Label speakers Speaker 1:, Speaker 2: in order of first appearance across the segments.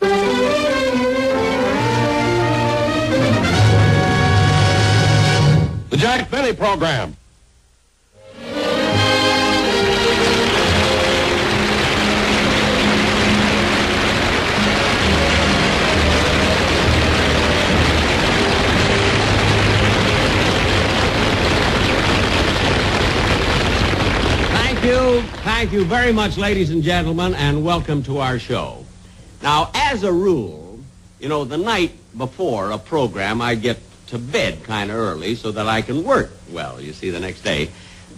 Speaker 1: The Jack Benny Program.
Speaker 2: Thank you very much, ladies and gentlemen, and welcome to our show. Now, as a rule, you know, the night before a program, I get to bed kind of early so that I can work well, you see, the next day.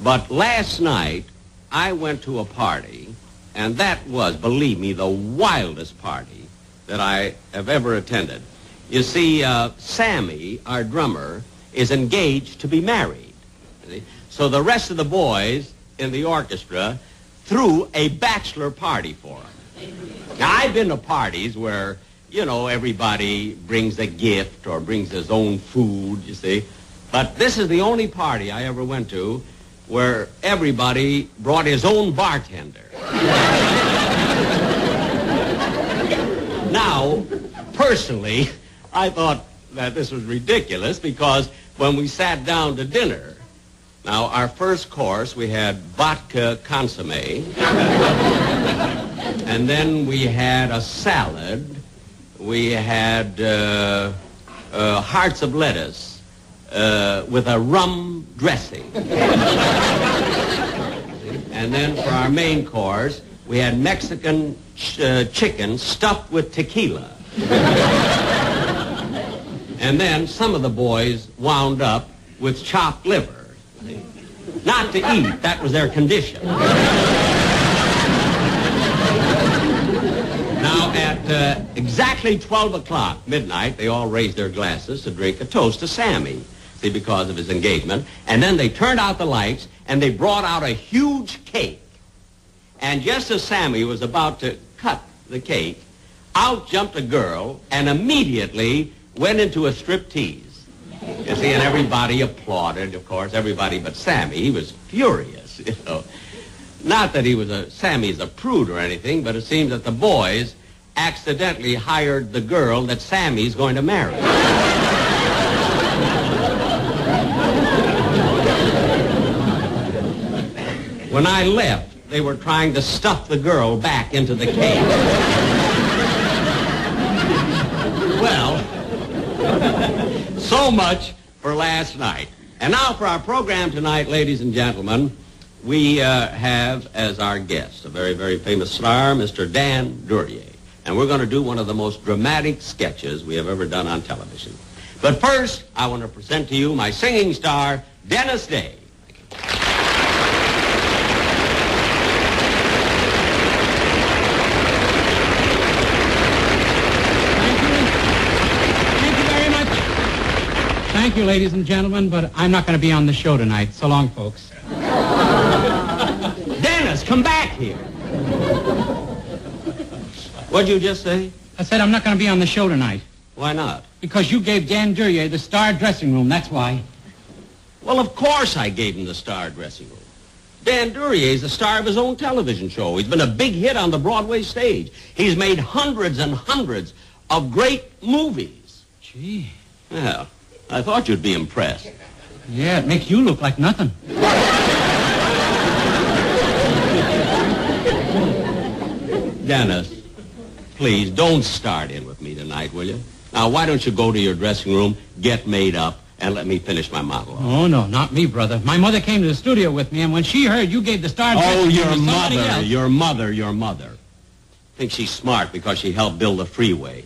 Speaker 2: But last night, I went to a party, and that was, believe me, the wildest party that I have ever attended. You see, Sammy, our drummer, is engaged to be married. So the rest of the boys in the orchestra threw a bachelor party for him. Now, I've been to parties where, you know, everybody brings a gift or brings his own food, you see. But this is the only party I ever went to where everybody brought his own bartender. Now, personally, I thought that this was ridiculous because when we sat down to dinner, now, our first course, we had vodka consomme, and then we had a salad. We had hearts of lettuce with a rum dressing. And then for our main course, we had Mexican chicken stuffed with tequila. And then some of the boys wound up with chopped liver. Not to eat, that was their condition. Now, at exactly 12 o'clock, midnight, they all raised their glasses to drink a toast to Sammy, see, because of his engagement. And then they turned out the lights, and they brought out a huge cake. And just as Sammy was about to cut the cake, out jumped a girl and immediately went into a striptease. You see, and everybody applauded, of course, everybody but Sammy. He was furious, you know. Not that Sammy's a prude or anything, but it seems that the boys accidentally hired the girl that Sammy's going to marry. When I left, they were trying to stuff the girl back into the cake. Well, so much for last night. And now for our program tonight, ladies and gentlemen, we have as our guest a very, very famous star, Mr. Dan Duryea. And we're going to do one of the most dramatic sketches we have ever done on television. But first, I want to present to you my singing star, Dennis Day.
Speaker 3: Thank you, ladies and gentlemen, but I'm not going to be on the show tonight. So long, folks.
Speaker 2: Dennis, come back here. What'd you just say?
Speaker 3: I said I'm not going to be on the show tonight.
Speaker 2: Why not?
Speaker 3: Because you gave Dan Duryea the star dressing room, that's why.
Speaker 2: Well, of course I gave him the star dressing room. Dan Duryea is the star of his own television show. He's been a big hit on the Broadway stage. He's made hundreds and hundreds of great movies.
Speaker 3: Gee.
Speaker 2: Well, I thought you'd be impressed.
Speaker 3: Yeah, it makes you look like nothing.
Speaker 2: Dennis, please don't start in with me tonight, will you? Now, why don't you go to your dressing room, get made up, and let me finish my monologue?
Speaker 3: Oh, no, not me, brother. My mother came to the studio with me, and when she heard you gave the star dressing room to somebody else...
Speaker 2: your mother. I think she's smart because she helped build the freeway.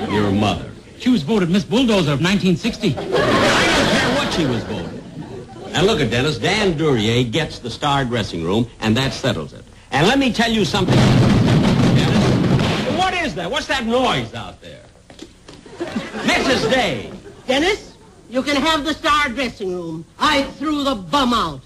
Speaker 2: Your mother.
Speaker 3: She was voted Miss Bulldozer of 1960.
Speaker 2: I don't care what she was voted. And look at Dennis, Dan Duryea gets the star dressing room, and that settles it. And let me tell you something. Dennis, what is that? What's that noise out there? Mrs. Day.
Speaker 4: Dennis, you can have the star dressing room. I threw the bum out.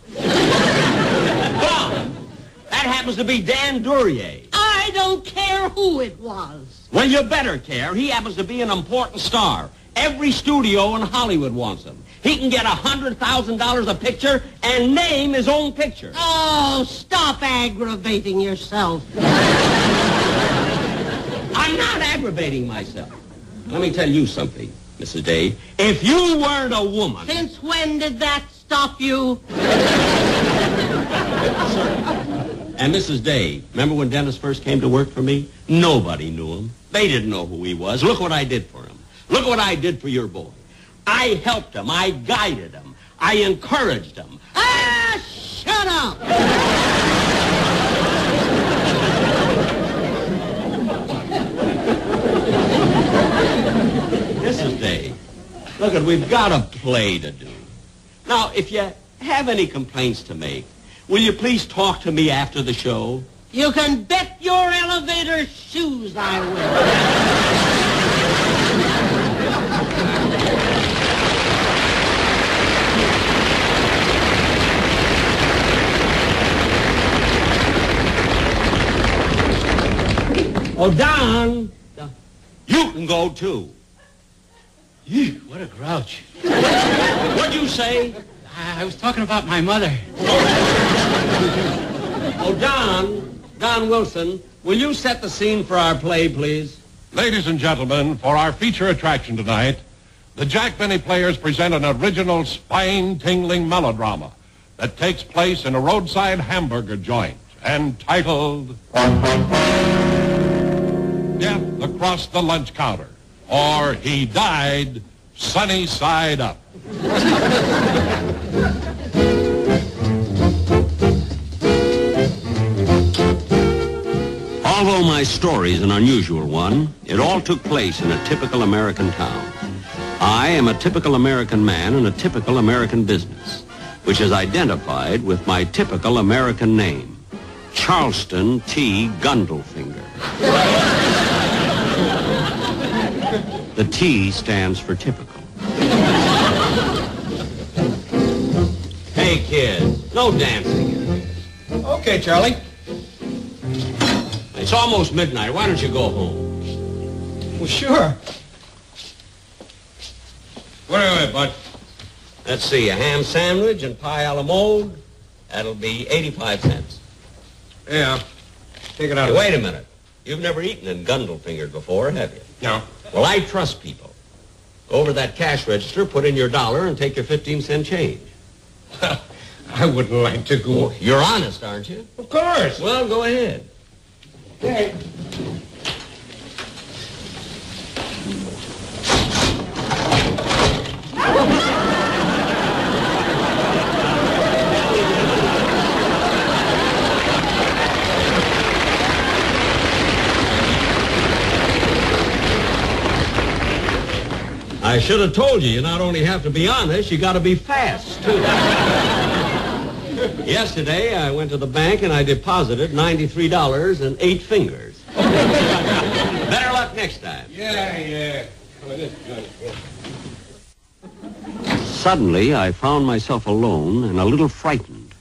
Speaker 2: Bum? That happens to be Dan Duryea.
Speaker 4: I don't care who it was.
Speaker 2: Well, you better care. He happens to be an important star. Every studio in Hollywood wants him. He can get $100,000 a picture and name his own picture.
Speaker 4: Oh, stop aggravating yourself.
Speaker 2: aggravating myself. Let me tell you something, Mrs. Day. If you weren't a woman...
Speaker 4: Since when did that stop you?
Speaker 2: And Mrs. Day, remember when Dennis first came to work for me? Nobody knew him. They didn't know who he was. Look what I did for him. Look what I did for your boy. I helped him. I guided him. I encouraged him.
Speaker 4: Ah, shut up!
Speaker 2: Mrs. Day, look, we've got a play to do. Now, if you have any complaints to make, will you please talk to me after the show?
Speaker 4: You can bet your elevator shoes I will.
Speaker 2: Oh, Don, you can go, too.
Speaker 3: Ew, what a grouch.
Speaker 2: What'd you say?
Speaker 3: I was talking about my mother.
Speaker 2: Oh, Don Wilson, will you set the scene for our play, please?
Speaker 1: Ladies and gentlemen, for our feature attraction tonight, the Jack Benny Players present an original spine-tingling melodrama that takes place in a roadside hamburger joint entitled Death Across the Lunch Counter, or He Died Sunny Side Up.
Speaker 2: Although my story is an unusual one, it all took place in a typical American town. I am a typical American man in a typical American business, which is identified with my typical American name, Charleston T. Gundlefinger. The T stands for typical. Hey, kids, no dancing.
Speaker 5: Okay, Charlie.
Speaker 2: It's almost midnight. Why don't you go home?
Speaker 5: Well, sure.
Speaker 2: Wait, bud. Let's see, a ham sandwich and pie a la mode. That'll be 85 cents.
Speaker 5: Yeah. Take it out.
Speaker 2: Hey, wait a minute. You've never eaten in Gundlefinger before, have you?
Speaker 5: No.
Speaker 2: Well, I trust people. Go over to that cash register, put in your $1, and take your 15-cent change.
Speaker 5: Well, I wouldn't like to go.
Speaker 2: Oh, you're honest, aren't you?
Speaker 5: Of course.
Speaker 2: Well, go ahead.
Speaker 5: Okay.
Speaker 2: I should have told you not only have to be honest, you got to be fast, too. Yesterday, I went to the bank and I deposited $93 and 8 fingers. Better luck next time.
Speaker 5: Yeah.
Speaker 2: Suddenly, I found myself alone and a little frightened.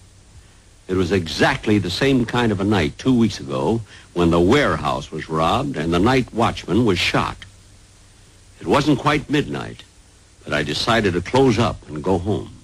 Speaker 2: It was exactly the same kind of a night 2 weeks ago when the warehouse was robbed and the night watchman was shot. It wasn't quite midnight, but I decided to close up and go home.